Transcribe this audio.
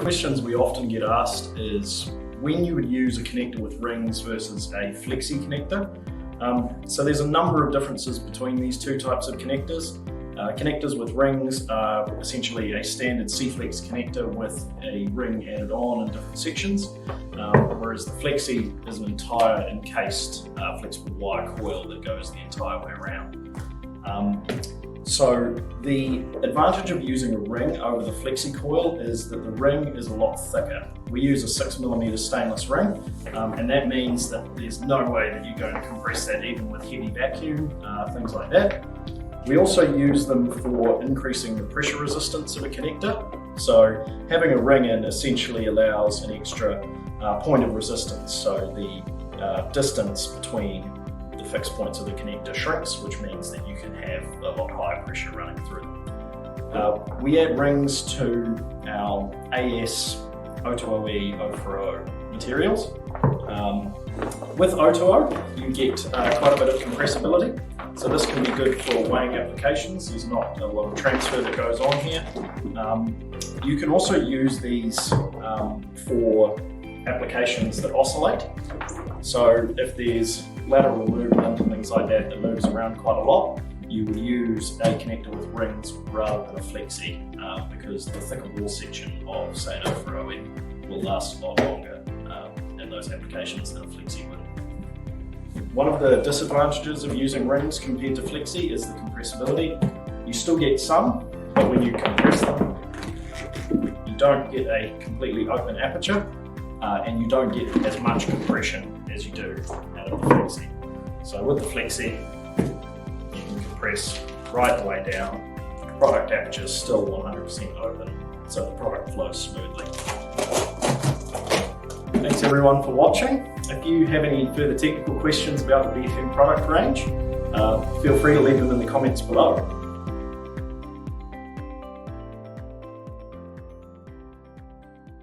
questions we often get asked is when you would use a connector with rings versus a Flexi connector. So there's a number of differences between these two types of connectors. Connectors with rings are essentially a standard Seeflex connector with a ring added on in different sections, whereas the Flexi is an entire encased flexible wire coil that goes the entire way around. So the advantage of using a ring over the Flexi coil is that the ring is a lot thicker. We use a 6mm stainless ring, and that means that there's no way that you're going to compress that even with heavy vacuum, things like that. We also use them for increasing the pressure resistance of a connector. So having a ring in essentially allows an extra point of resistance. So the distance between the fixed points of the connector shrinks, which means that you can have a lot higher pressure running through them. We add rings to our AS O2OE 040 materials. With O2O, you get quite a bit of compressibility. So this can be good for weighing applications. There's not a lot of transfer that goes on here. You can also use these for applications that oscillate. So if there's lateral movement and things like that moves around quite a lot, you would use a connector with rings rather than a Flexi because the thicker wall section of, say, an O4OE will last a lot longer in those applications than a Flexi would. One of the disadvantages of using rings compared to Flexi is the compressibility. You still get some, but when you compress them, you don't get a completely open aperture and you don't get as much compression as you do out of the Flexi. So with the Flexi, you can compress right the way down. Product aperture is still 100% open, so the product flows smoothly. Thanks everyone for watching. If you have any further technical questions about the BFM product range, feel free to leave them in the comments below.